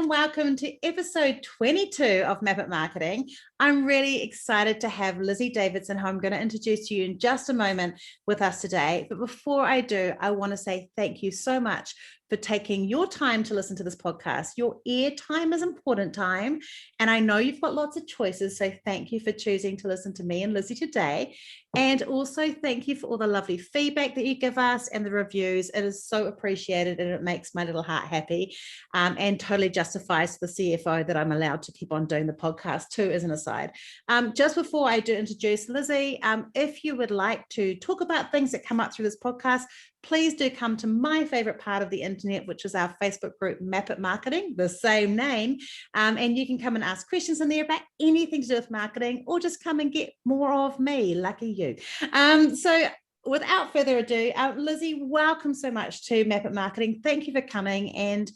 and welcome to episode 22 of Map It Marketing. I'm really excited to have Lizzie Davidson, who I'm going to introduce to you in just a moment, with us today. But before I do, I want to say thank you so much for taking your time to listen to this podcast. Your ear time is important time, and I know you've got lots of choices, so thank you for choosing to listen to me and Lizzie today. And also thank you for all the lovely feedback that you give us and the reviews. It is so appreciated, and it makes my little heart happy, and totally justifies the CFO that I'm allowed to keep on doing the podcast too, as an aside. Just before I do introduce Lizzie, if you would like to talk about things that come up through this podcast, please do come to my favorite part of the internet, which is our Facebook group, Map It Marketing, the same name. And you can come and ask questions in there about anything to do with marketing, or just come and get more of me. Lucky you. So without further ado, Lizzie, welcome so much to Map It Marketing. Thank you for coming. And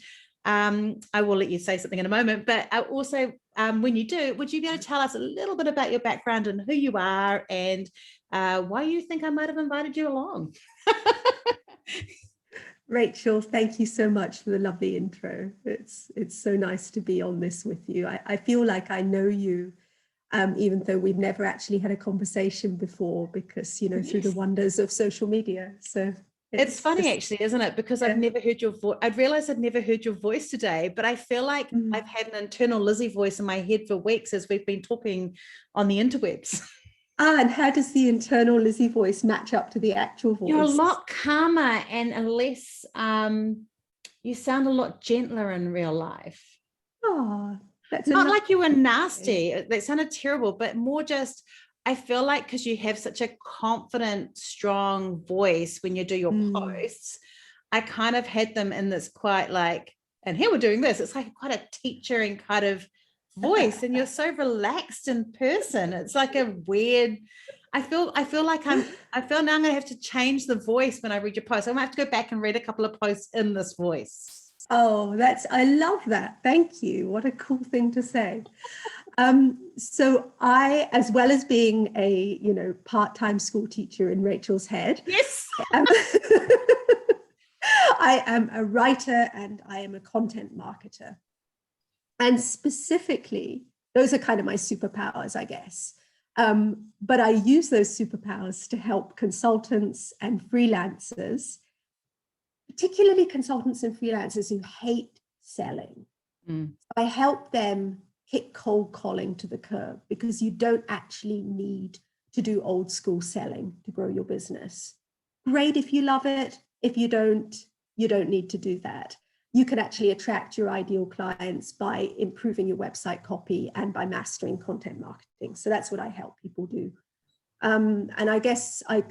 I will let you say something in a moment, but also when you do, would you be able to tell us a little bit about your background and who you are and why you think I might have invited you along? Rachel, thank you so much for the lovely intro. It's so nice to be on this with you. I feel like I know you, even though we've never actually had a conversation before, because, you know, through the wonders of social media. So it's funny, actually, isn't it? Because I've never heard your voice. I'd realized I'd never heard your voice today, but I feel like I've had an internal Lizzie voice in my head for weeks as we've been talking on the interwebs. And how does the internal Lizzie voice match up to the actual voice? You're a lot calmer and less, you sound a lot gentler in real life. Oh, that's not like you were nasty. That sounded terrible, but more just, I feel like because you have such a confident, strong voice when you do your posts, I kind of had them in this quite like, and here we're doing this. It's like quite a teaching kind of voice, and you're so relaxed in person. It's like a weird, I feel now I'm going to have to change the voice when I read your post. I might have to go back and read a couple of posts in this voice. Oh, I love that. Thank you. What a cool thing to say. So I, as well as being a, part-time school teacher in Rachel's head. Yes. I am a writer and I am a content marketer. And specifically, those are kind of my superpowers, I guess. But I use those superpowers to help consultants and freelancers, particularly consultants and freelancers who hate selling. I help them kick cold calling to the curb, because you don't actually need to do old school selling to grow your business. Great if you love it. If you don't need to do that. You can actually attract your ideal clients by improving your website copy and by mastering content marketing. So that's what I help people do. And I guess I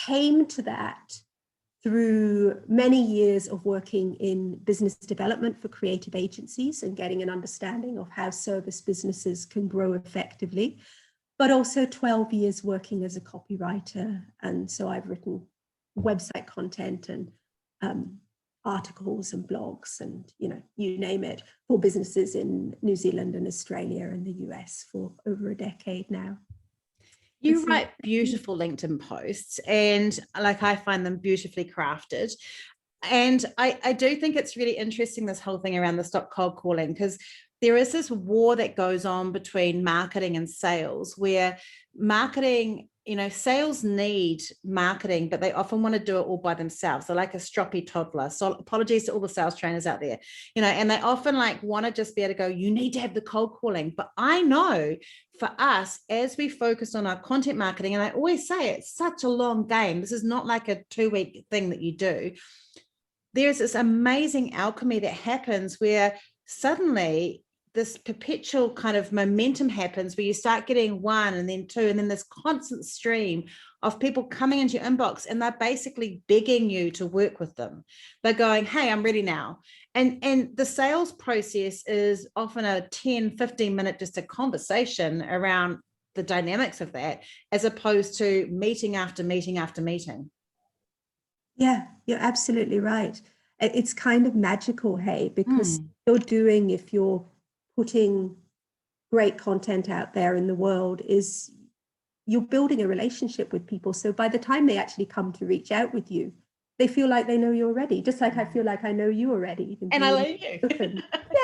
came to that through many years of working in business development for creative agencies and getting an understanding of how service businesses can grow effectively, but also 12 years working as a copywriter. And so I've written website content and articles and blogs and, you name it, for businesses in New Zealand and Australia and the US for over a decade now. You write beautiful LinkedIn posts, and I find them beautifully crafted. And I do think it's really interesting, this whole thing around the stop cold calling, because there is this war that goes on between marketing and sales, where marketing, sales need marketing, but they often want to do it all by themselves. They're like a stroppy toddler. So apologies to all the sales trainers out there, and they often want to just be able to go, you need to have the cold calling. But I know for us, as we focus on our content marketing, and I always say it's such a long game. This is not like a 2-week thing that you do. There's this amazing alchemy that happens where suddenly this perpetual kind of momentum happens, where you start getting 1 and then 2, and then this constant stream of people coming into your inbox, and they're basically begging you to work with them. They're going, hey, I'm ready now. And the sales process is often a 10, 15 minute, just a conversation around the dynamics of that, as opposed to meeting after meeting after meeting. Yeah, you're absolutely right. It's kind of magical, hey, because if you're putting great content out there in the world, is you're building a relationship with people. So by the time they actually come to reach out with you, they feel like they know you already, just like I feel like I know you already. And I love you.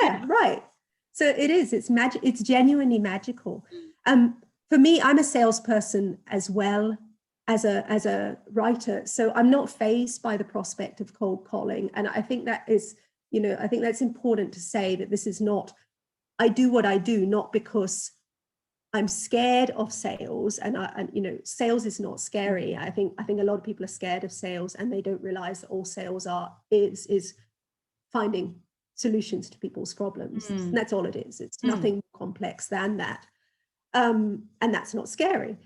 Yeah, right. So it's magic. It's genuinely magical. For me, I'm a salesperson as well as a writer. So I'm not fazed by the prospect of cold calling. And I think that is, I think that's important to say, that this is not, I do what I do, not because I'm scared of sales, and sales is not scary. I think a lot of people are scared of sales, and they don't realize that all sales is finding solutions to people's problems. And that's all it is. It's nothing more complex than that. And that's not scary.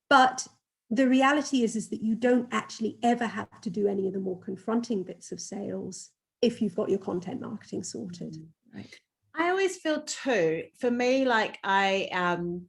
But the reality is that you don't actually ever have to do any of the more confronting bits of sales if you've got your content marketing sorted. Right. I always feel too, for me, like I'm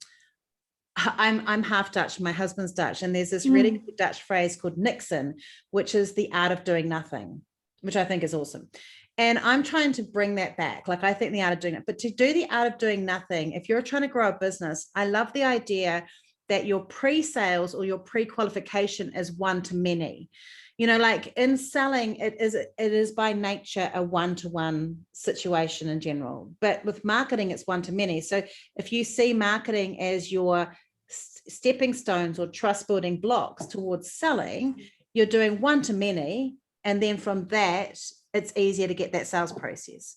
half Dutch, my husband's Dutch, and there's this really good Dutch phrase called Nixon, which is the art of doing nothing, which I think is awesome. And I'm trying to bring that back. Like, I think the art of doing it, but to do the art of doing nothing, if you're trying to grow a business, I love the idea that your pre-sales or your pre-qualification is one to many. Like in selling, it is by nature a one-to-one situation in general, but with marketing, it's one to many. So if you see marketing as your stepping stones or trust building blocks towards selling, you're doing one to many. And then from that, it's easier to get that sales process.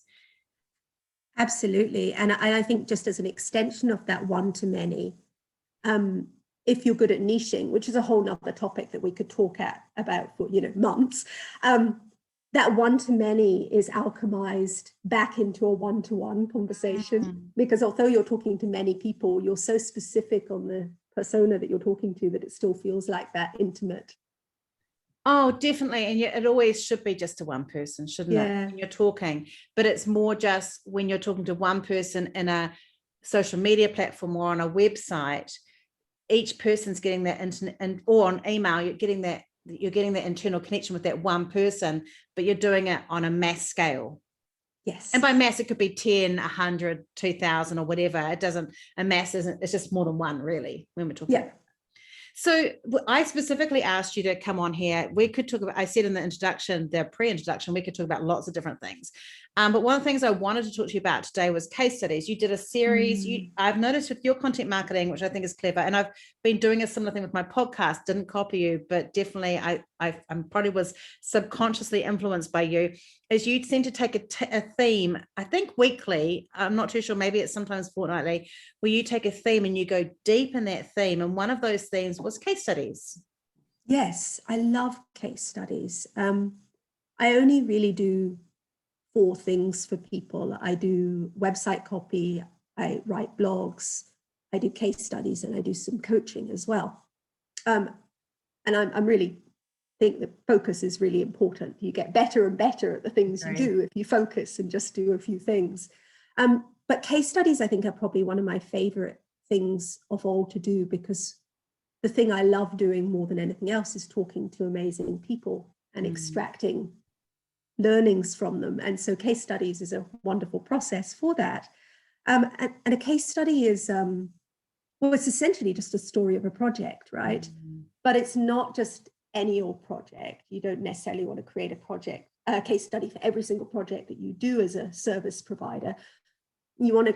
Absolutely. And I think just as an extension of that one to many, if you're good at niching, which is a whole nother topic that we could talk about for months, that one to many is alchemized back into a one-to-one conversation, because although you're talking to many people, you're so specific on the persona that you're talking to that it still feels like that intimate. Oh, definitely. And yet it always should be just to one person, shouldn't it? When you're talking, but it's more just when you're talking to one person in a social media platform or on a website, each person's getting that internet, or on email, you're getting that internal connection with that one person, but you're doing it on a mass scale. Yes. And by mass, it could be 10, 100, 2,000 or whatever. A mass isn't, it's just more than one, really, when we're talking. Yeah. So I specifically asked you to come on here. We could talk about, I said in the introduction, the pre-introduction, we could talk about lots of different things. But one of the things I wanted to talk to you about today was case studies. You did a series. I've noticed with your content marketing, which I think is clever, and I've been doing a similar thing with my podcast, didn't copy you, but definitely I'm probably was subconsciously influenced by you, is you tend to take a theme, I think weekly, I'm not too sure, maybe it's sometimes fortnightly, where you take a theme and you go deep in that theme. And one of those themes was case studies. Yes, I love case studies. I only really do 4 things for people. I do website copy, I write blogs, I do case studies, and I do some coaching as well. And I'm really think that focus is really important. You get better and better at the things you do if you focus and just do a few things. But case studies, I think, are probably one of my favorite things of all to do, because the thing I love doing more than anything else is talking to amazing people and extracting learnings from them. And so case studies is a wonderful process for that. And a case study is, well, it's essentially just a story of a project, right? But it's not just any old project. You don't necessarily want to create a case study for every single project that you do as a service provider. You want to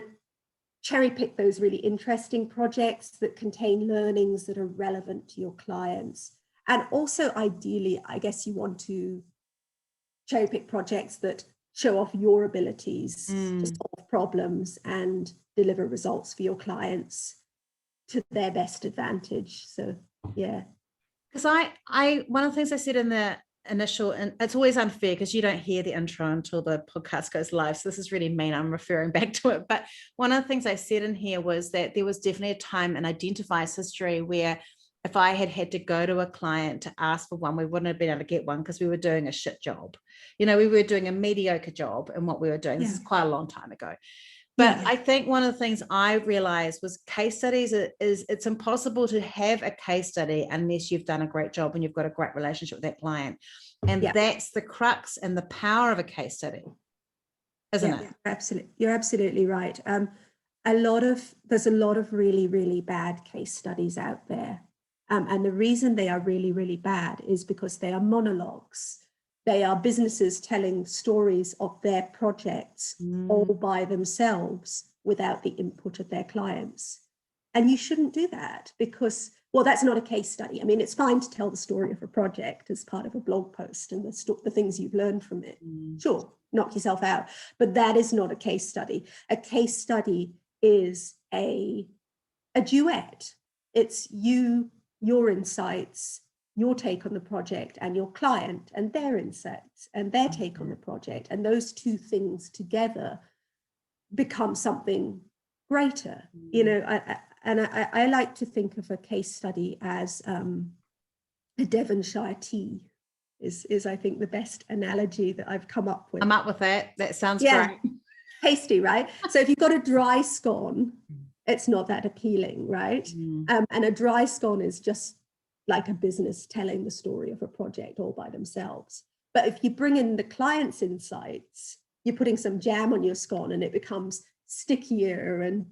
cherry pick those really interesting projects that contain learnings that are relevant to your clients. And also, ideally, I guess you want to cherry pick projects that show off your abilities to solve problems and deliver results for your clients to their best advantage. So, yeah. Because one of the things I said in the initial, and it's always unfair because you don't hear the intro until the podcast goes live. So this is really mean. I'm referring back to it. But one of the things I said in here was that there was definitely a time in Identify's history where if I had to go to a client to ask for one, we wouldn't have been able to get one because we were doing a shit job. We were doing a mediocre job in what we were doing. This is quite a long time ago. But I think one of the things I realized was case studies it's impossible to have a case study unless you've done a great job and you've got a great relationship with that client. And that's the crux and the power of a case study, isn't it? Absolutely. You're absolutely right. There's a lot of really, really bad case studies out there. And the reason they are really, really bad is because they are monologues. They are businesses telling stories of their projects all by themselves without the input of their clients. And you shouldn't do that because, well, that's not a case study. I mean, it's fine to tell the story of a project as part of a blog post and the things you've learned from it. Sure, knock yourself out. But that is not a case study. A case study is a duet. It's you, your insights, your take on the project, and your client and their insights and their take on the project. And those two things together become something greater. You know, I like to think of a case study as a Devonshire tea is I think the best analogy that I've come up with. I'm up with that. That sounds great. Tasty, right? So if you've got a dry scone, it's not that appealing, right? And a dry scone is just like a business telling the story of a project all by themselves. But if you bring in the client's insights, you're putting some jam on your scone and it becomes stickier and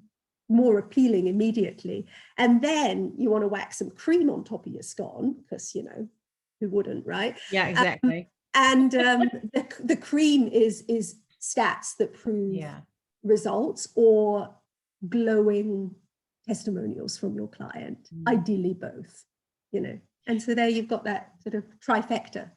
more appealing immediately. And then you want to whack some cream on top of your scone because, you know, who wouldn't, right? Yeah, exactly. And the cream is stats that prove results or glowing testimonials from your client, ideally both, you know. And so there you've got that sort of trifecta.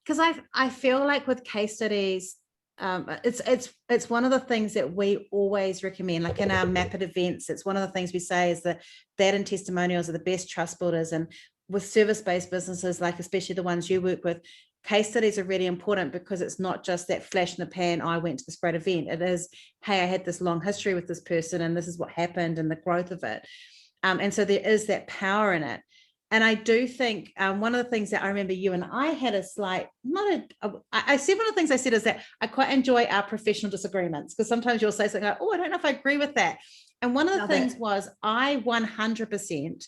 Because I feel like with case studies, it's one of the things that we always recommend, like in our Map It events. It's one of the things we say is that and testimonials are the best trust builders. And with service-based businesses, like especially the ones you work with, case studies are really important because it's not just that flash in the pan, I went to this great event. It is, hey, I had this long history with this person and this is what happened and the growth of it. And so there is that power in it. And I do think one of the things that I remember you and I had a slight, I said one of the things I said is that I quite enjoy our professional disagreements because sometimes you'll say something like, oh, I don't know if I agree with that. And one of the things was I 100%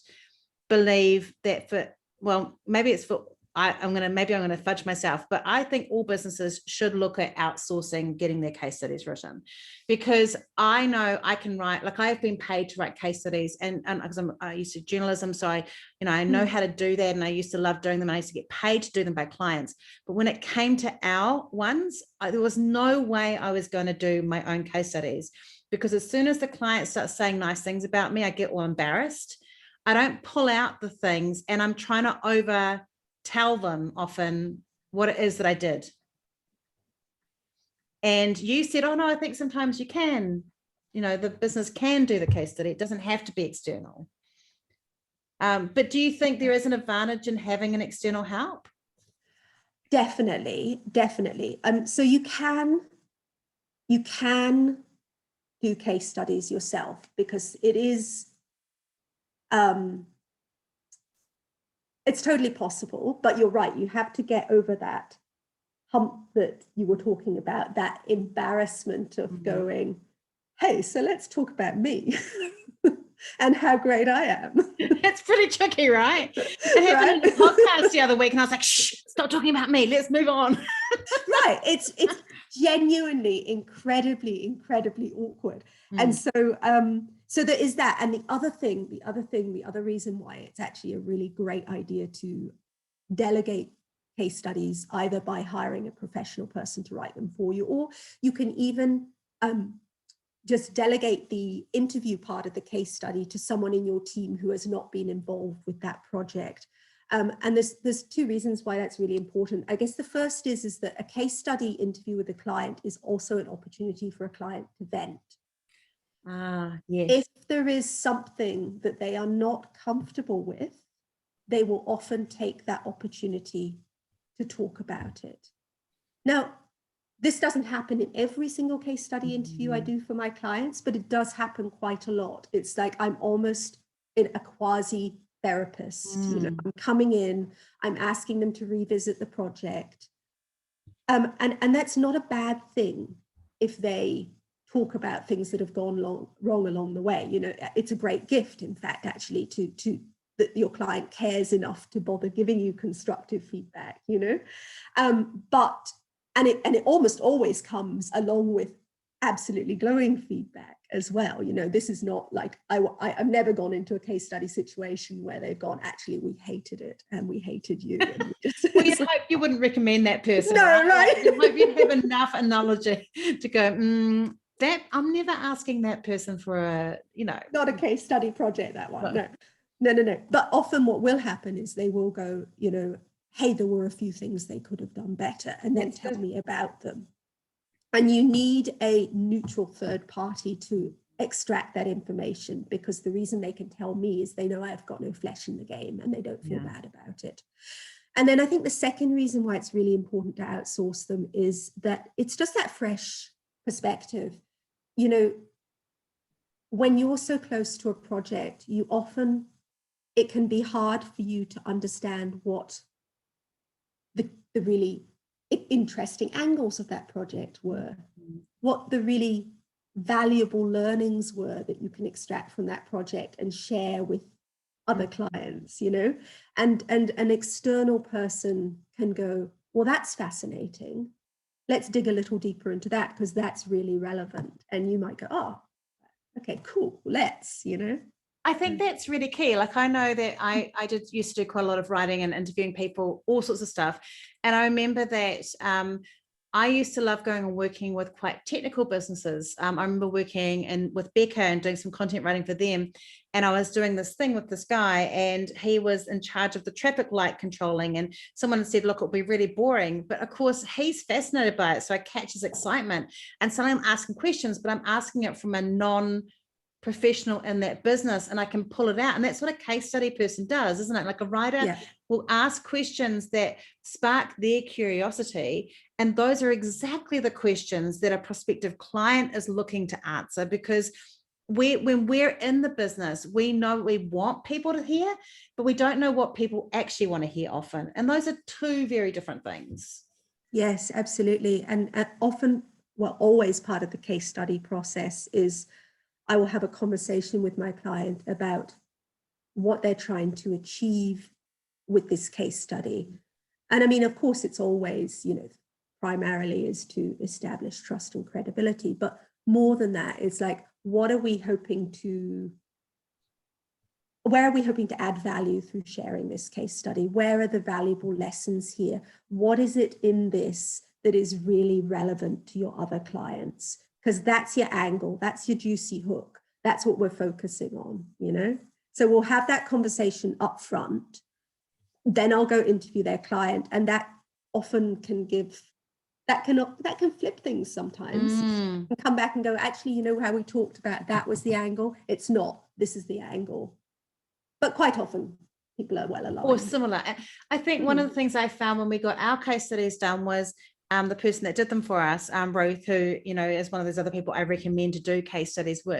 believe that maybe I'm going to fudge myself, but I think all businesses should look at outsourcing, getting their case studies written, because I know I can write, like I've been paid to write case studies and because I used to journalism. So I know how to do that. And I used to love doing them. I used to get paid to do them by clients. But when it came to our ones, there was no way I was going to do my own case studies, because as soon as the client starts saying nice things about me, I get all embarrassed. I don't pull out the things and I'm trying to tell them often what it is that I did. And you said, oh no, I think sometimes you can, the business can do the case study. It doesn't have to be external. But do you think there is an advantage in having an external help? Definitely. So you can do case studies yourself because it is, it's totally possible, but you're right. You have to get over that hump that you were talking about, that embarrassment of going, hey, so let's talk about me and how great I am. It's pretty tricky, right? It happened in the podcast the other week and I was like, shh, stop talking about me. Let's move on. Right. It's genuinely incredibly awkward. And so there is that. And the other reason why it's actually a really great idea to delegate case studies, either by hiring a professional person to write them for you, or you can even just delegate the interview part of the case study to someone in your team who has not been involved with that project. And there's two reasons why that's really important. I guess the first is that a case study interview with a client is also an opportunity for a client to vent. Yes. If there is something that they are not comfortable with, they will often take that opportunity to talk about it. Now, this doesn't happen in every single case study interview I do for my clients, but it does happen quite a lot. It's like I'm almost in a quasi therapist. I'm coming in, I'm asking them to revisit the project. And that's not a bad thing if they talk about things that have gone wrong along the way. It's a great gift, in fact, actually, to that your client cares enough to bother giving you constructive feedback, but it almost always comes along with absolutely glowing feedback as well. You know, this is not like, I've never gone into a case study situation where they've gone, actually, we hated it and we hated you. And we just, well, you'd hope you wouldn't recommend that person. No, right? You hope you'd have enough analogy to go, that I'm never asking that person for a, you know. Not a case study project, that one. No. But often what will happen is they will go, you know, hey, there were a few things they could have done better, and then tell me about them. And you need a neutral third party to extract that information, because the reason they can tell me is they know I've got no flesh in the game and they don't feel bad about it. And then I think the second reason why it's really important to outsource them is that it's just that fresh perspective. You know, when you're so close to a project, it can be hard for you to understand what the really interesting angles of that project were, what the really valuable learnings were that you can extract from that project and share with other clients, you know. And an external person can go, well, that's fascinating. Let's dig a little deeper into that, because that's really relevant. And you might go, oh, okay, cool, let's, you know. I think that's really key. Like, I know that I used to do quite a lot of writing and interviewing people, all sorts of stuff. And I remember that I used to love going and working with quite technical businesses. I remember working with Becca and doing some content writing for them. And I was doing this thing with this guy, and he was in charge of the traffic light controlling. And someone said, look, it'll be really boring. But of course, he's fascinated by it. So I catch his excitement. And so I'm asking questions, but I'm asking it from a non-professional in that business, and I can pull it out. And that's what a case study person does, isn't it? Like, a writer will ask questions that spark their curiosity, and those are exactly the questions that a prospective client is looking to answer, because when we're in the business, we know what we want people to hear, but we don't know what people actually want to hear often, and those are two very different things. Yes, absolutely. And often, well, always part of the case study process is I will have a conversation with my client about what they're trying to achieve with this case study. And I mean, of course, it's always, you know, primarily is to establish trust and credibility. But more than that, it's like, where are we hoping to add value through sharing this case study? Where are the valuable lessons here? What is it in this that is really relevant to your other clients? Because that's your angle, that's your juicy hook. That's what we're focusing on, you know? So we'll have that conversation up front. Then I'll go interview their client, and that often can can flip things sometimes. And come back and go, actually, you know how we talked about that was the angle? It's not. This is the angle. But quite often people are well aligned. Or similar. I think one of the things I found when we got our case studies done was the person that did them for us, Ruth, who, you know, is one of those other people I recommend to do case studies with.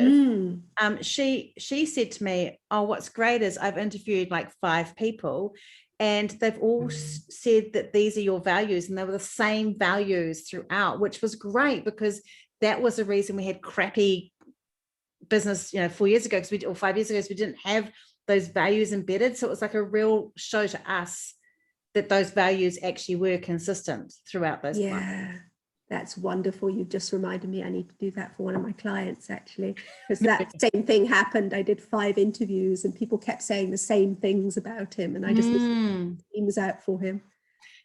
She said to me, oh, what's great is I've interviewed like 5 people, and they've all said that these are your values, and they were the same values throughout, which was great, because that was the reason we had crappy business, you know, 4 years ago, or 5 years ago, because we didn't have those values embedded. So it was like a real show to us that those values actually were consistent throughout those clients. That's wonderful. You've just reminded me I need to do that for one of my clients, actually, because that same thing happened. I did 5 interviews and people kept saying the same things about him, and I just he was out for him.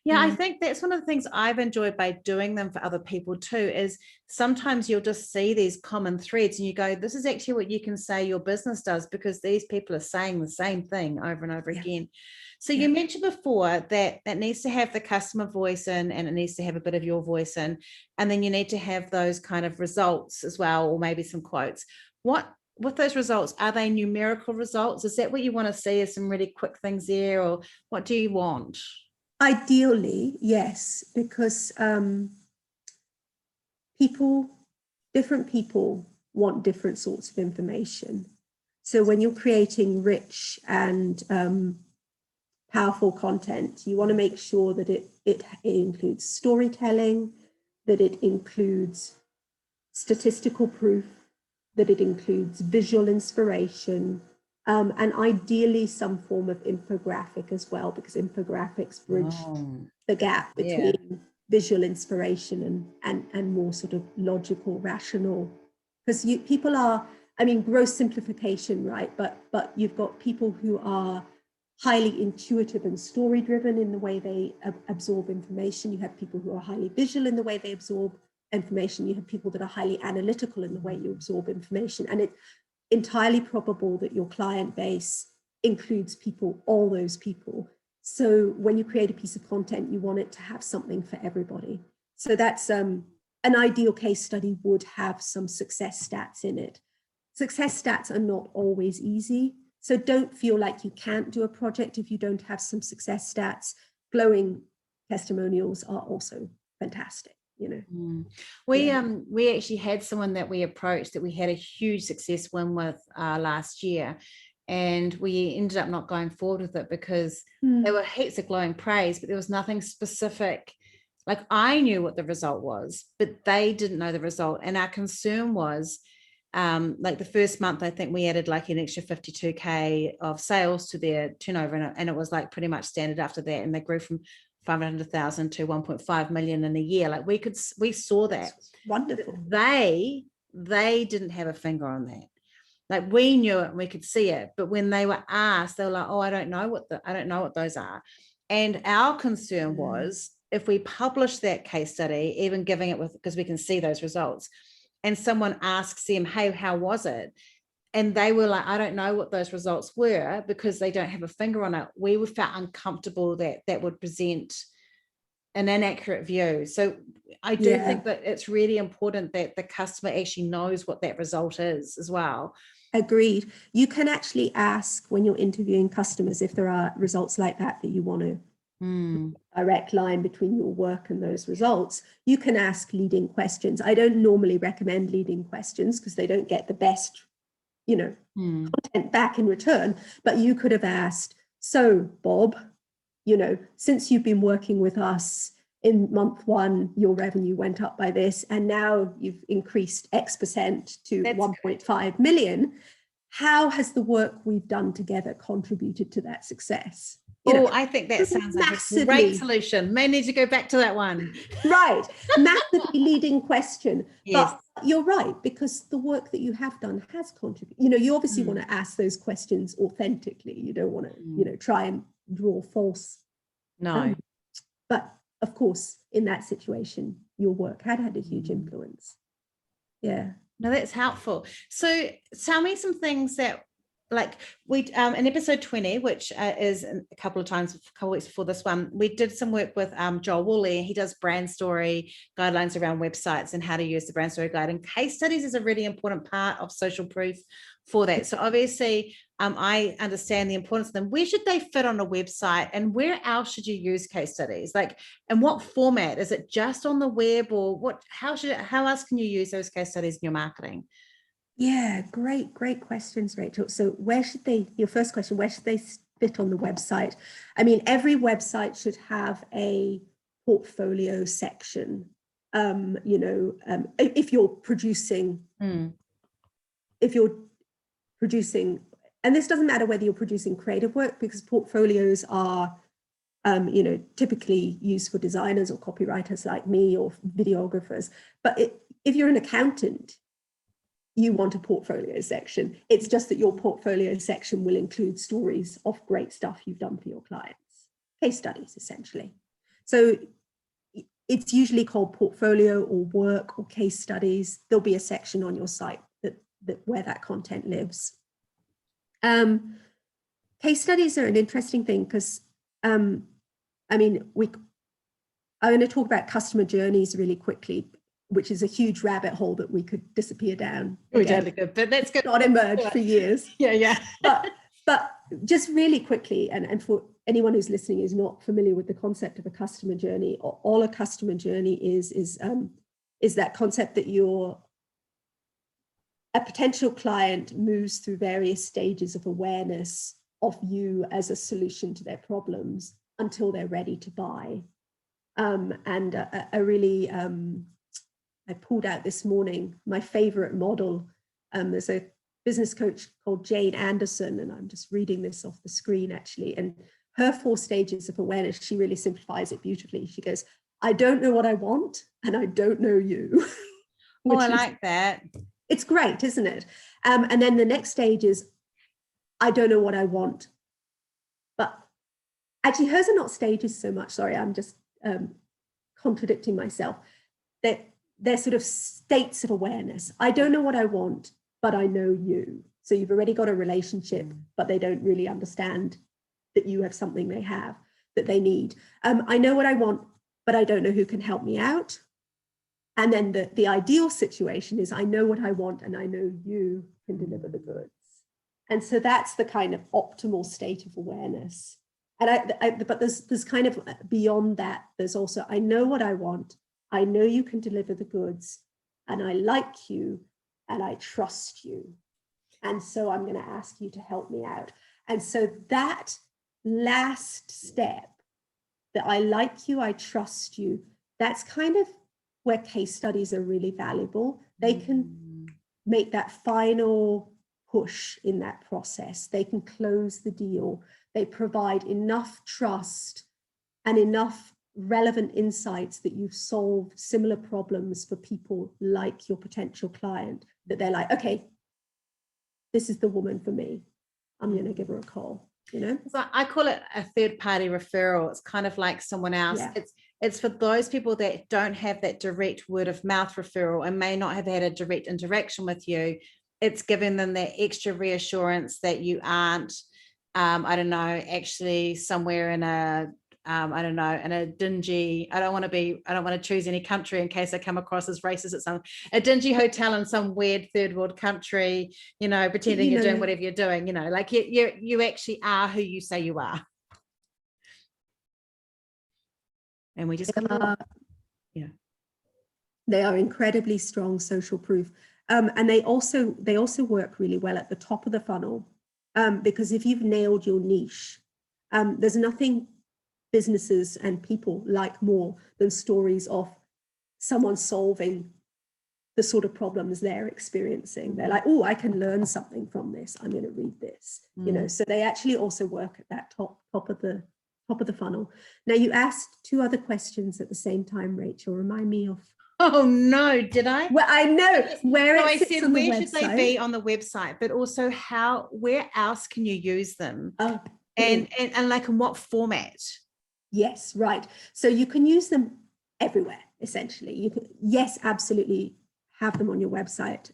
Yeah, I think that's one of the things I've enjoyed by doing them for other people too, is sometimes you'll just see these common threads and you go, this is actually what you can say your business does, because these people are saying the same thing over and over again. So you mentioned before that it needs to have the customer voice in, and it needs to have a bit of your voice in, and then you need to have those kind of results as well, or maybe some quotes. What with those results, are they numerical results? Is that what you want to see, is some really quick things there, or what do you want? Ideally, yes, because different people want different sorts of information. So when you're creating rich and powerful content, you want to make sure that it includes storytelling, that it includes statistical proof, that it includes visual inspiration, and ideally some form of infographic as well, because infographics bridge the gap between visual inspiration and more sort of logical, rational, because people are, I mean, gross simplification, right? But you've got people who are highly intuitive and story driven in the way they absorb information. You have people who are highly visual in the way they absorb information. You have people that are highly analytical in the way you absorb information. And it's entirely probable that your client base includes people, all those people. So when you create a piece of content, you want it to have something for everybody. So that's an ideal case study would have some success stats in it. Success stats are not always easy. So don't feel like you can't do a project if you don't have some success stats. Glowing testimonials are also fantastic, you know. We actually had someone that we approached that we had a huge success win with last year, and we ended up not going forward with it because there were heaps of glowing praise, but there was nothing specific. Like, I knew what the result was, but they didn't know the result. And our concern was, like, the first month, I think we added like an extra 52K of sales to their turnover, and it was like pretty much standard after that. And they grew from 500,000 to 1.5 million in a year. Like, we saw that. Wonderful. They didn't have a finger on that. Like, we knew it and we could see it, but when they were asked, they were like, "Oh, I don't know what those are." And our concern was, if we publish that case study, even giving it with, because we can see those results, and someone asks them, "Hey, how was it?" and they were like, "I don't know what those results were," because they don't have a finger on it, we would felt uncomfortable that would present an inaccurate view. So I do think that it's really important that the customer actually knows what that result is as well. Agreed. You can actually ask when you're interviewing customers if there are results like that you want to direct line between your work and those results. You can ask leading questions. I don't normally recommend leading questions because they don't get the best, you know, content back in return. But you could have asked, "So, Bob, you know, since you've been working with us, in month 1, your revenue went up by this, and now you've increased X% to 1.5 million. How has the work we've done together contributed to that success?" I think that sounds like a great solution. May need to go back to that one. Right. Massively leading question. Yes. But you're right, because the work that you have done has contributed. You know, you obviously want to ask those questions authentically. You don't want to, you know, try and draw false. No. But of course, in that situation, your work had a huge influence. Yeah. No, that's helpful. So tell me some things that, like, we in episode 20, which is a couple of weeks before this one, we did some work with Joel Woolley. He does brand story guidelines around websites and how to use the brand story guide. And case studies is a really important part of social proof for that. So obviously, I understand the importance of them. Where should they fit on a website, and where else should you use case studies? Like, in what format? Is it just on the web, or what? How else can you use those case studies in your marketing? Yeah, great questions, Rachel. So your first question, where should they fit on the website? I mean, every website should have a portfolio section. If you're producing, and this doesn't matter whether you're producing creative work, because portfolios are, typically used for designers or copywriters like me, or videographers. But if you're an accountant, you want a portfolio section. It's just that your portfolio section will include stories of great stuff you've done for your clients, case studies, essentially. So it's usually called portfolio or work or case studies. There'll be a section on your site that where that content lives. Case studies are an interesting thing because, I'm going to talk about customer journeys really quickly, which is a huge rabbit hole that we could disappear down. Totally good, but that's good. Not emerge for years. Yeah. But just really quickly, and for anyone who's listening is not familiar with the concept of a customer journey, all a customer journey is that concept that a potential client moves through various stages of awareness of you as a solution to their problems until they're ready to buy. I pulled out this morning my favorite model. There's a business coach called Jane Anderson, and I'm just reading this off the screen actually. And her 4 stages of awareness, she really simplifies it beautifully. She goes, I don't know what I want, and I don't know you. Oh, I like that. It's great, isn't it? And then the next stage is, I don't know what I want. But actually, hers are not stages so much. Sorry, I'm just contradicting myself. They're sort of states of awareness. I don't know what I want, but I know you. So you've already got a relationship, but they don't really understand that you have something they have that they need. I know what I want, but I don't know who can help me out. And then the ideal situation is, I know what I want and I know you can deliver the goods. And so that's the kind of optimal state of awareness. And but there's kind of beyond that, there's also, I know what I want, I know you can deliver the goods, and I like you, and I trust you. And so I'm going to ask you to help me out. And so that last step, that I like you, I trust you, that's kind of where case studies are really valuable. They can make that final push in that process. They can close the deal. They provide enough trust and enough relevant insights that you've solved similar problems for people like your potential client, that they're like, okay, this is the woman for me. I'm going to give her a call, you know? So I call it a third-party referral. It's kind of like someone else. Yeah. It's for those people that don't have that direct word of mouth referral and may not have had a direct interaction with you. It's giving them that extra reassurance that you aren't, I don't know, actually somewhere in a, I don't know, in a dingy, I don't want to choose any country in case I come across as racist at a dingy hotel in some weird third world country, you know, pretending you're doing whatever you're doing, you know, like you actually are who you say you are. And we just, yeah. They are incredibly strong social proof. And they also work really well at the top of the funnel, because if you've nailed your niche, there's nothing businesses and people like more than stories of someone solving the sort of problems they're experiencing. They're like, oh, I can learn something from this. I'm going to read this, you know. So they actually also work at that top of the funnel. Now, you asked two other questions at the same time, Rachel. Remind me of. Oh no, did I? Well, I know where no, it sits I said, on where the should they be on the website, but also where else can you use them? Oh, and like in what format? Yes, right. So you can use them everywhere, essentially. You can, yes, absolutely have them on your website.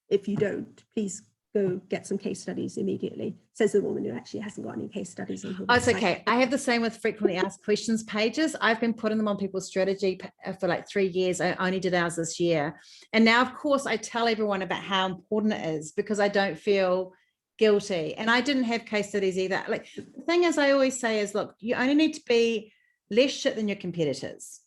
If you don't, please go get some case studies immediately, says the woman who actually hasn't got any case studies on her website. Oh, it's okay. I have the same with frequently asked questions pages. I've been putting them on people's strategy for like 3 years. I only did ours this year. And now, of course, I tell everyone about how important it is, because I don't feel guilty. And I didn't have case studies either. Like, the thing is, I always say is, look, you only need to be less shit than your competitors.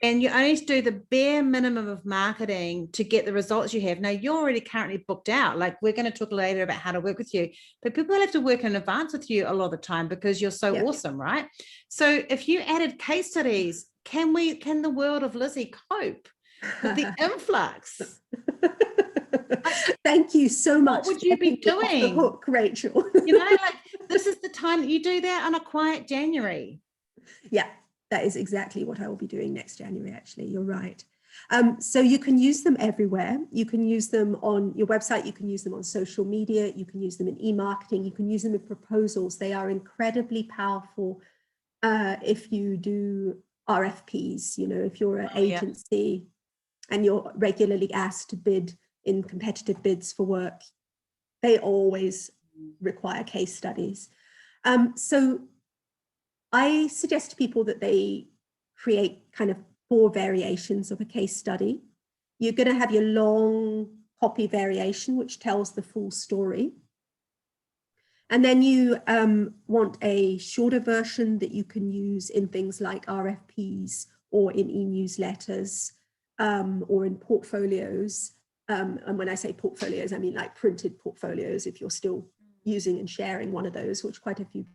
And you only need to do the bare minimum of marketing to get the results you have. Now, you're already currently booked out. Like, we're going to talk later about how to work with you, but people have to work in advance with you a lot of the time because you're so awesome, right? So if you added case studies, can the world of Lizzie cope with the influx? Thank you so much. What would you be doing? Off the hook, Rachel. You know, like, this is the time that you do that on a quiet January. Yeah. That is exactly what I will be doing next January, actually. You're right. So you can use them everywhere. You can use them on your website. You can use them on social media. You can use them in e-marketing. You can use them in proposals. They are incredibly powerful if you do RFPs. You know, if you're an agency and you're regularly asked to bid in competitive bids for work, they always require case studies. So I suggest to people that they create kind of 4 variations of a case study. You're going to have your long copy variation, which tells the full story. And then you want a shorter version that you can use in things like RFPs or in e-newsletters or in portfolios. And when I say portfolios, I mean like printed portfolios, if you're still using and sharing one of those, which quite a few.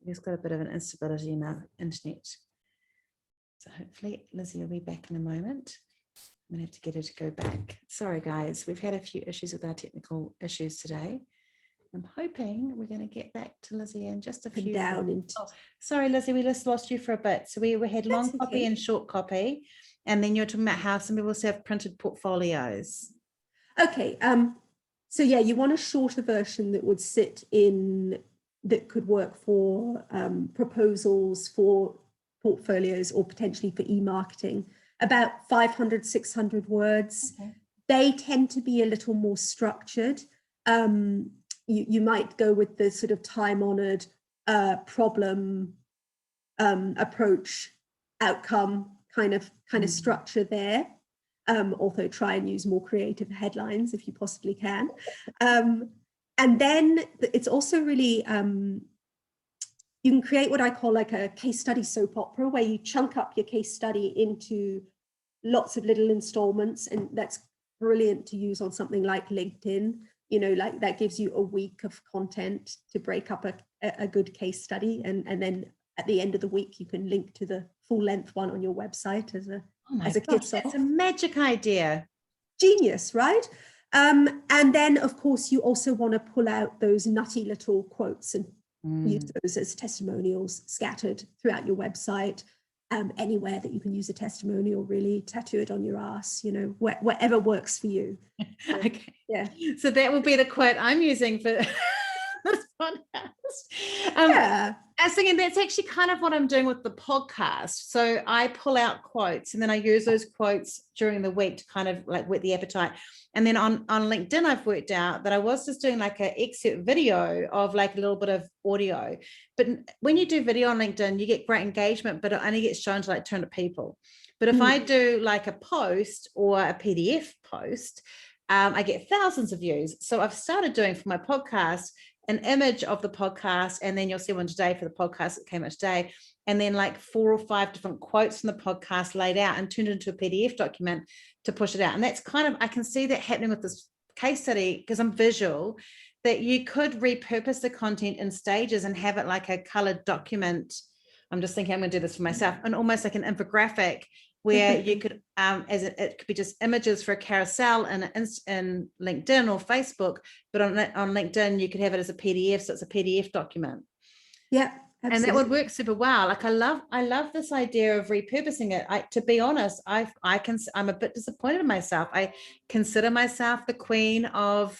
We've got a bit of an instability in our internet. So hopefully Lizzie will be back in a moment. I'm going to have to get her to go back. Sorry, guys. We've had a few issues with our technical issues today. I'm hoping we're going to get back to Lizzie in just a few. Down into... Oh, sorry, Lizzie, we just lost you for a bit. So we had long copy and short copy, and then you're talking about how some people have printed portfolios. Okay. So yeah, you want a shorter version that would sit in, that could work for proposals, for portfolios, or potentially for e-marketing. About 500, 600 words. Okay. They tend to be a little more structured. You might go with the sort of time-honored problem, approach, outcome kind of structure there. Also try and use more creative headlines if you possibly can. And then it's also really, you can create what I call like a case study soap opera, where you chunk up your case study into lots of little installments, and that's brilliant to use on something like LinkedIn. You know, like that gives you a week of content to break up a good case study, and then at the end of the week you can link to the full-length one on your website as a kick-off. That's a magic idea. Genius, right? And then of course you also want to pull out those nutty little quotes and use those as testimonials scattered throughout your website. Anywhere that you can use a testimonial, really tattoo it on your ass, you know, whatever works for you. Okay. Yeah. So that will be the quote I'm using for this podcast. I was thinking that's actually kind of what I'm doing with the podcast. So I pull out quotes and then I use those quotes during the week to kind of like whet the appetite. And then on LinkedIn, I've worked out that I was just doing like an excerpt video of like a little bit of audio. But when you do video on LinkedIn, you get great engagement, but it only gets shown to like 200 people. But if I do like a post or a PDF post, I get thousands of views. So I've started doing for my podcast an image of the podcast, and then you'll see one today for the podcast that came out today, and then like 4 or 5 different quotes from the podcast laid out and turned into a PDF document to push it out. And that's kind of, I can see that happening with this case study because I'm visual, that you could repurpose the content in stages and have it like a colored document. I'm just thinking I'm going to do this for myself, and almost like an infographic where you could, it could be just images for a carousel in LinkedIn or Facebook, but on LinkedIn, you could have it as a PDF. So it's a PDF document. Yeah. Absolutely. And that would work super well. Like I love this idea of repurposing it. To be honest, I'm a bit disappointed in myself. I consider myself the queen of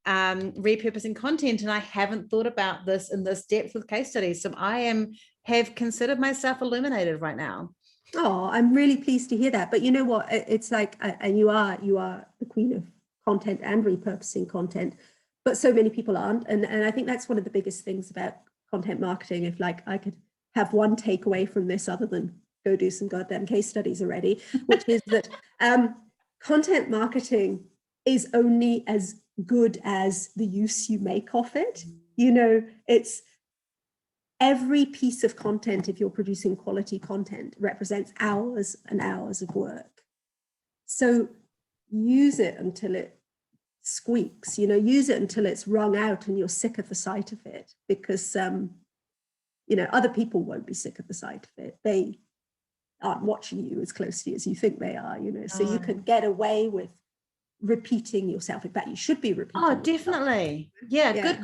repurposing content, and I haven't thought about this in this depth with case studies. So I have considered myself illuminated right now. Oh, I'm really pleased to hear that. But you know what? It's like, and you are the queen of content and repurposing content, but so many people aren't. And I think that's one of the biggest things about content marketing. If like I could have one takeaway from this other than go do some goddamn case studies already, which is that content marketing is only as good as the use you make of it. You know, it's every piece of content, if you're producing quality content, represents hours and hours of work. So use it until it squeaks, you know, use it until it's wrung out and you're sick of the sight of it, because, you know, other people won't be sick of the sight of it. They aren't watching you as closely as you think they are, you know, so you can get away with repeating yourself. In fact, you should be repeating. Oh, definitely. Yeah.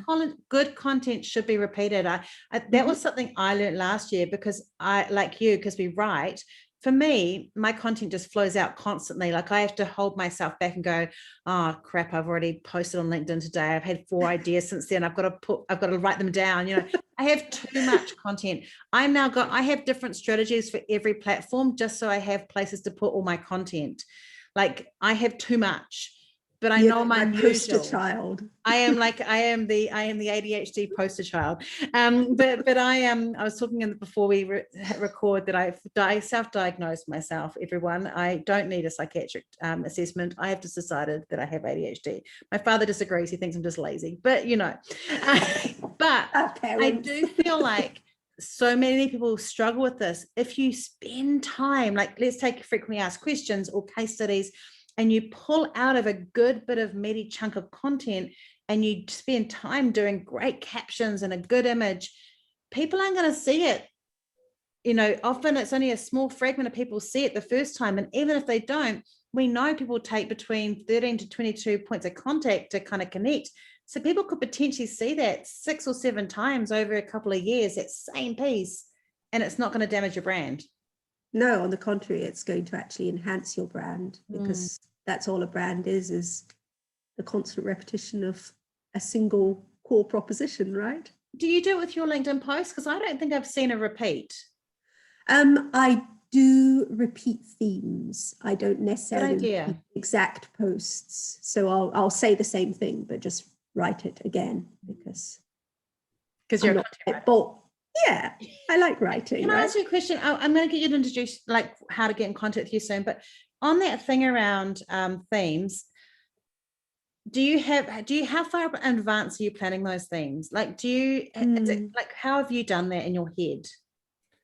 Good content should be repeated. That was something I learned last year, because because we write. For me, my content just flows out constantly. Like I have to hold myself back and go, oh crap, I've already posted on LinkedIn today. I've had 4 ideas since then. I've got to write them down. You know, I have too much content. I have different strategies for every platform, just so I have places to put all my content. Like I have too much, but I know I'm unusual. Poster child. I am the ADHD poster child. But I was talking before we record that I self-diagnosed myself. Everyone, I don't need a psychiatric assessment. I have just decided that I have ADHD. My father disagrees. He thinks I'm just lazy. But you know, but I do feel like so many people struggle with this. If you spend time, like let's take frequently asked questions or case studies, and you pull out of a good bit of meaty chunk of content and you spend time doing great captions and a good image, people aren't going to see it. You know, often it's only a small fragment of people see it the first time. And even if they don't, we know people take between 13 to 22 points of contact to kind of connect. So people could potentially see that 6 or 7 times over a couple of years, that same piece, and it's not going to damage your brand. No, on the contrary, it's going to actually enhance your brand, because that's all a brand is the constant repetition of a single core proposition, right? Do you do it with your LinkedIn posts? Because I don't think I've seen a repeat. I do repeat themes. I don't necessarily repeat exact posts. So I'll say the same thing, but just write it again, because you're not a content writer. Yeah, I like writing. Can I ask you a question? I'm going to get you to introduce like how to get in contact with you soon, but on that thing around themes, how far in advance are you planning those themes? Like, is it, like, how have you done that in your head?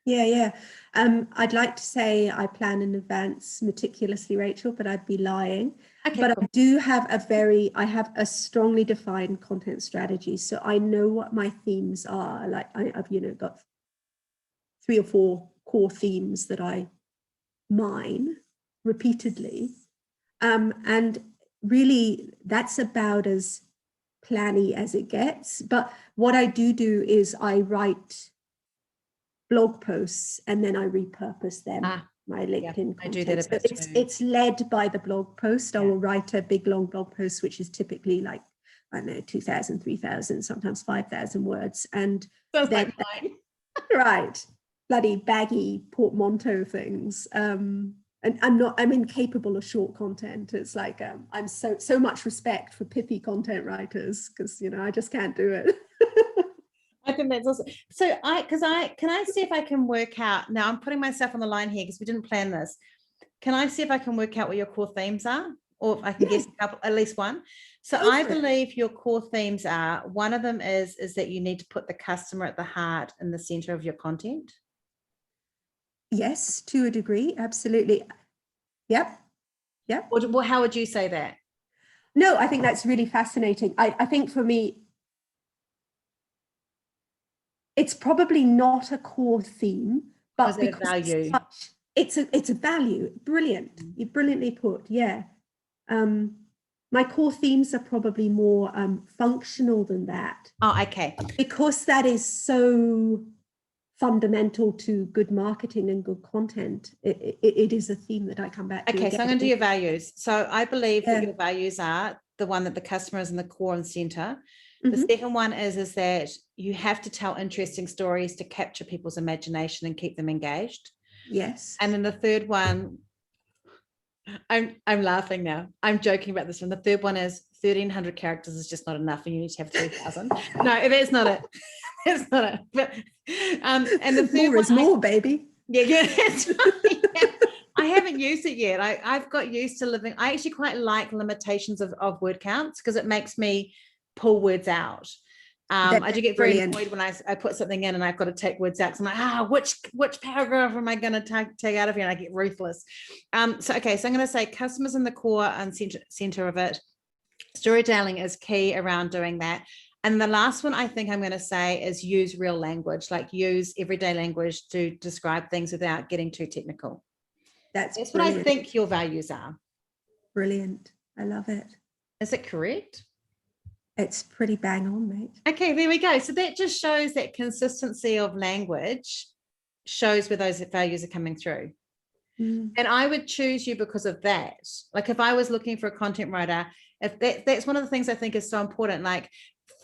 Yeah. I'd like to say I plan in advance meticulously, Rachel, but I'd be lying. Okay, but cool. I have a strongly defined content strategy. So I know what my themes are. Like I've, got 3 or 4 core themes that I mine repeatedly. And really that's about as planny as it gets. But what I do is I write blog posts and then I repurpose them. My LinkedIn content. I do that a bit too. It's led by the blog post. I will write a big long blog post, which is typically like, I don't know, 2,000, 3,000, sometimes 5,000 words. And then, right, bloody baggy portmanteau things. And I'm incapable of short content. It's like I'm so much respect for pithy content writers, because I just can't do it. I think that's awesome. So can I see if I can work out, now I'm putting myself on the line here because we didn't plan this. Can I see if I can work out what your core themes are? Or if I can guess a couple, at least one. So I believe your core themes are, one of them is that you need to put the customer at the heart in the center of your content. Yes, to a degree, absolutely. Yep. Well, how would you say that? No, I think that's really fascinating. I think for me, it's probably not a core theme, but because value. It's a value. Brilliant. You brilliantly put. Yeah. My core themes are probably more functional than that. Oh, okay. Because that is so fundamental to good marketing and good content. It is a theme that I come back to. Okay, so I'm going to do your values. So I believe that your values are the one that the customer is in the core and center. The second one is that you have to tell interesting stories to capture people's imagination and keep them engaged. Yes. And then the third one, I'm laughing now. I'm joking about this one. The third one is 1,300 characters is just not enough, and you need to have 3,000. No, that's not it. That's not it. But and the third more is more, baby. Yeah, that's right. Yeah. I haven't used it yet. I've got used to living. I actually quite like limitations of word counts because it makes me pull words out. I do get very annoyed when I put something in and I've got to take words out. So I'm like, which paragraph am I going to take out of here? And I get ruthless. So I'm going to say customers in the core and center of it. Storytelling is key around doing that. And the last one I think I'm going to say is use real language, like use everyday language to describe things without getting too technical. That's what I think your values are. Brilliant. I love it. Is it correct? It's pretty bang on, mate. Okay, there we go. So that just shows that consistency of language shows where those values are coming through. And I would choose you because of that. Like if I was looking for a content writer, if that's one of the things I think is so important, like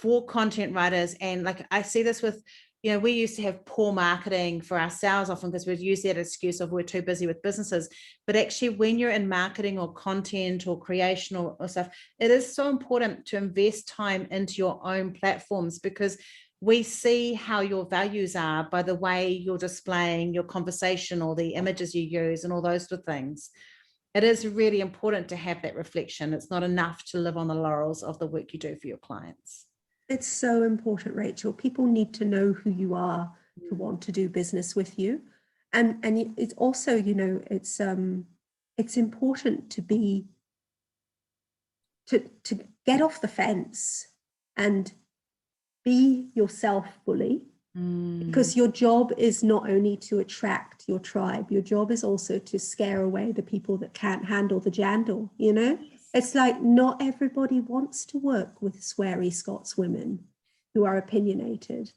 for content writers. And like I see this with, we used to have poor marketing for ourselves often because we'd use that excuse of we're too busy with businesses. But actually when you're in marketing or content or creation or stuff, it is so important to invest time into your own platforms because we see how your values are by the way you're displaying your conversation or the images you use and all those sort of things. It is really important to have that reflection. It's not enough to live on the laurels of the work you do for your clients. It's so important, Rachel. People need to know who you are to want to do business with you. And it's also, it's important to get off the fence and be yourself fully, because your job is not only to attract your tribe, your job is also to scare away the people that can't handle the jandle, It's like not everybody wants to work with sweary Scots women who are opinionated.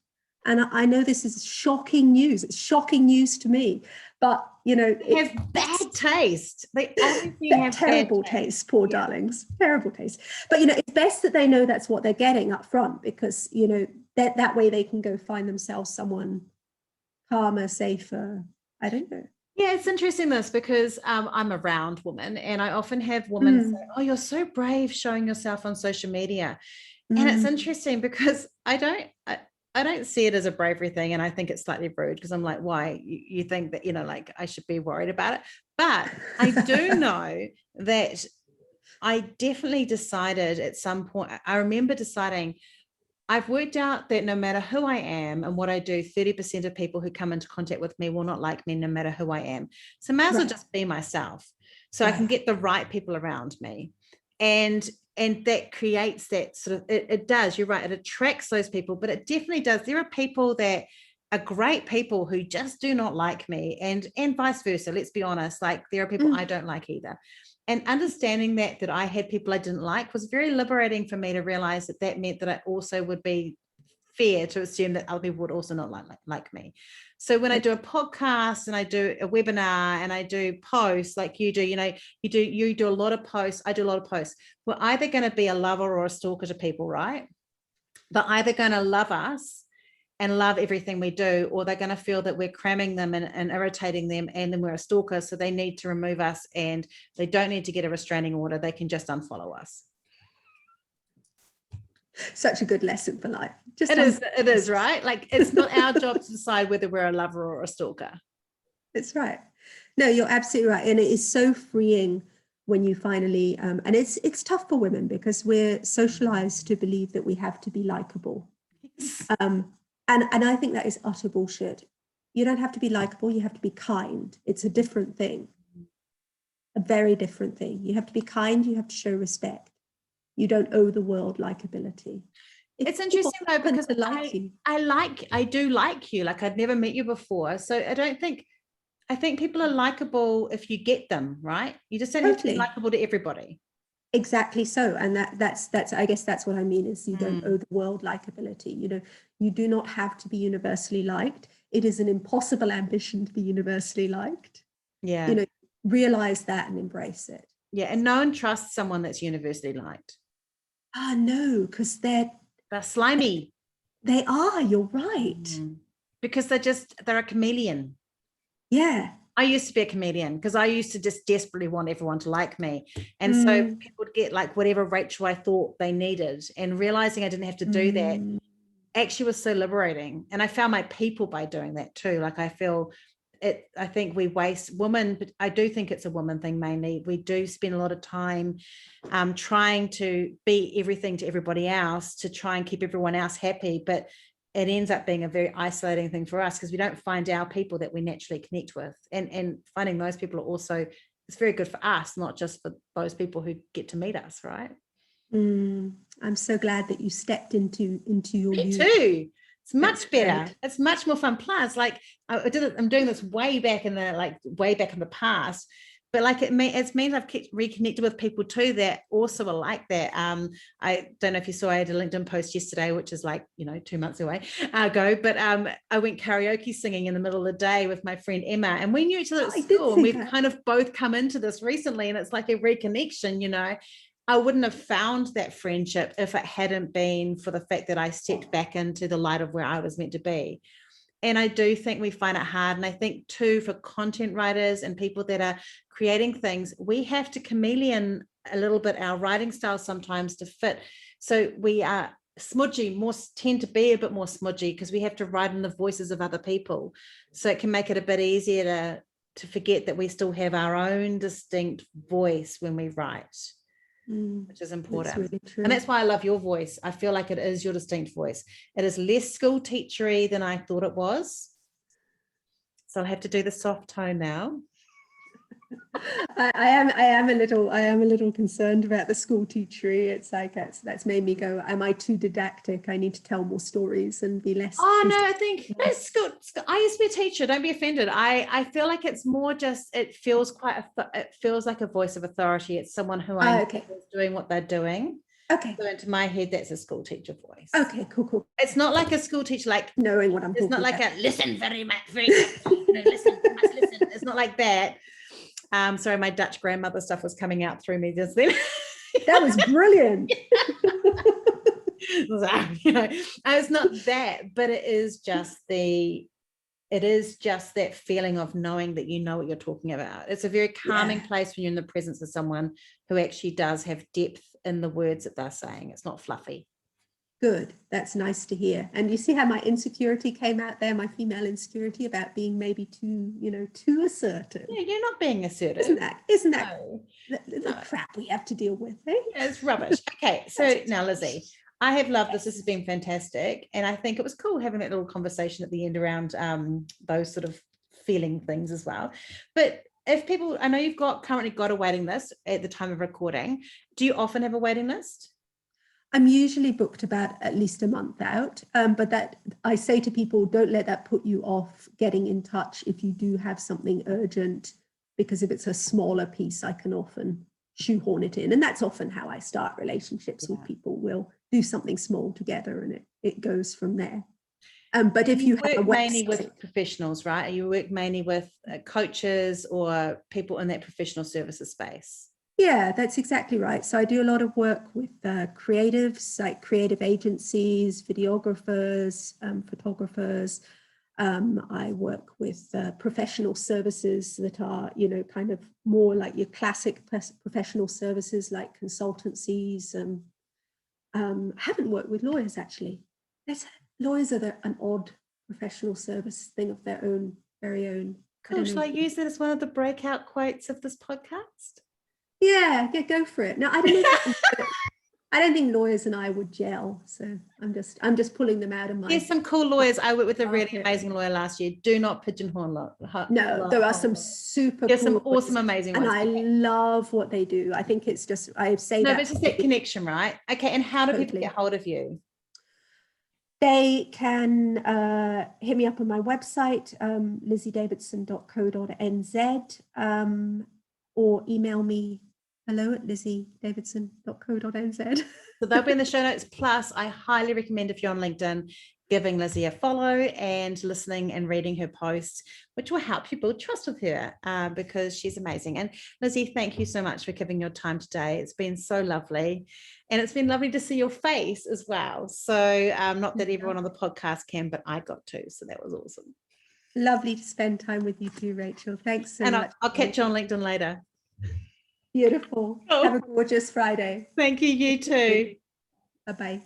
And I know this is shocking news. It's shocking news to me. But, you know, They have bad taste. They obviously have terrible bad taste, poor darlings, terrible taste. But, you know, it's best that they know that's what they're getting up front, because, you know, that way they can go find themselves someone calmer, safer. I don't know. Yeah, it's interesting this, because I'm a round woman, and I often have women say, oh, you're so brave showing yourself on social media. And it's interesting because I don't see it as a bravery thing. And I think it's slightly rude, because I'm like, why? You think that, you know, like I should be worried about it. But I do know that I definitely decided at some point, I remember deciding, I've worked out that no matter who I am and what I do, 30% of people who come into contact with me will not like me no matter who I am. So I might as well just be myself, so I can get the right people around me. And that creates that sort of, it does, you're right, it attracts those people, but it definitely does. There are people that are great people who just do not like me, and vice versa. Let's be honest, like there are people I don't like either. And understanding that I had people I didn't like was very liberating for me to realize that meant that I also would be fair to assume that other people would also not like me. So when I do a podcast and I do a webinar and I do posts like you do, you know, you do a lot of posts, I do a lot of posts. We're either going to be a lover or a stalker to people, right? They're either going to love us and love everything we do, or they're going to feel that we're cramming them and irritating them, and then we're a stalker, so they need to remove us, and they don't need to get a restraining order. They can just unfollow us. Such a good lesson for life. It is, right? Like, it's not our job to decide whether we're a lover or a stalker. That's right. No, you're absolutely right. And it is so freeing when you finally, and it's tough for women because we're socialized to believe that we have to be likable. And I think that is utter bullshit. You don't have to be likable. You have to be kind. It's a different thing, a very different thing. You have to be kind. You have to show respect. You don't owe the world likability. It's interesting though, because I do like you. Like, I'd never met you before. So I think people are likable if you get them, right? You just don't have to be likable to everybody. Exactly so. And that's I guess that's what I mean, is you don't owe the world likability. You know, you do not have to be universally liked. It is an impossible ambition to be universally liked. Yeah. You know, realize that and embrace it. Yeah. And no one trusts someone that's universally liked. No, because they're slimy. They are, you're right. Because they're a chameleon. Yeah. I used to be a comedian because I used to just desperately want everyone to like me. And so people would get like whatever Rachel I thought they needed, and realizing I didn't have to do that actually was so liberating. And I found my people by doing that too. Like, I think we waste women, but I do think it's a woman thing mainly. We do spend a lot of time trying to be everything to everybody else to try and keep everyone else happy. But it ends up being a very isolating thing for us because we don't find our people that we naturally connect with. And finding those people are also, it's very good for us, not just for those people who get to meet us, right? I'm so glad that you stepped into your Me too. It's much better. Great. It's much more fun. Plus, like, I'm doing this way back in the past. But like it means I've reconnected with people too that also are like that. I don't know if you saw, I had a LinkedIn post yesterday, which is like, 2 months ago, but I went karaoke singing in the middle of the day with my friend Emma, and we knew each other at school, and we've kind of both come into this recently, and it's like a reconnection. I wouldn't have found that friendship if it hadn't been for the fact that I stepped back into the light of where I was meant to be. And I do think we find it hard. And I think too, for content writers and people that are creating things, we have to chameleon a little bit our writing style sometimes to fit. So we are tend to be a bit more smudgy because we have to write in the voices of other people. So it can make it a bit easier to forget that we still have our own distinct voice when we write. Which is important. That's really true. And that's why I love your voice. I feel like it is your distinct voice. It is less school teachery than I thought it was. So I'll have to do the soft tone now. I am a little concerned about the school teachery. It's like that's made me go, am I too didactic? I need to tell more stories and be less. Oh no, I think that's good. I used to be a teacher. Don't be offended. I feel like it's more just, it feels like a voice of authority. It's someone who I know is doing what they're doing. Okay. So into my head, that's a school teacher voice. Okay, cool. It's not like a school teacher, like knowing what I'm talking about. It's not like a listen very much, listen, you must listen. It's not like that. Sorry, my Dutch grandmother stuff was coming out through me just then. That was brilliant. It's not that, but it is just that feeling of knowing that you know what you're talking about. It's a very calming place when you're in the presence of someone who actually does have depth in the words that they're saying. It's not fluffy. Good. That's nice to hear. And you see how my insecurity came out there, my female insecurity about being maybe too assertive. Yeah, you're not being assertive. Isn't that the crap we have to deal with? Eh? Yeah, it's rubbish. Okay, so now Lizzie, I have loved this. This has been fantastic. And I think it was cool having that little conversation at the end around those sort of feeling things as well. But if people, I know you've currently got a waiting list at the time of recording. Do you often have a waiting list? I'm usually booked about at least a month out, but that I say to people, don't let that put you off getting in touch if you do have something urgent, because if it's a smaller piece, I can often shoehorn it in. And that's often how I start relationships with people. We'll do something small together and it goes from there. But if you have mainly with professionals, right? You work mainly with coaches or people in that professional services space? Yeah, that's exactly right. So I do a lot of work with creatives, like creative agencies, videographers, photographers. I work with professional services that are, kind of more like your classic professional services like consultancies. Haven't worked with lawyers, actually. Lawyers are an odd professional service thing of their own, very own. Cool. Shall I use that as one of the breakout quotes of this podcast? Yeah, go for it. Now, I don't think lawyers and I would gel, so I'm just pulling them out of my. There's some cool lawyers. I worked with a really amazing lawyer last year. Do not pigeonhole. No, there are some super. There's some awesome, amazing ones. And I love what they do. I think it's just but it's just that connection, right? Okay, and how do people get hold of you? They can hit me up on my website, lizziedavidson.co.nz, or email me hello@lizziedavidson.co.nz. So they'll be in the show notes. Plus, I highly recommend, if you're on LinkedIn, giving Lizzie a follow and listening and reading her posts, which will help you build trust with her because she's amazing. And Lizzie, thank you so much for giving your time today. It's been so lovely. And it's been lovely to see your face as well. So not that everyone on the podcast can, but I got to. So that was awesome. Lovely to spend time with you too, Rachel. Thanks so much. I'll catch you on LinkedIn later. Beautiful. Oh. Have a gorgeous Friday. Thank you. You too. Bye-bye.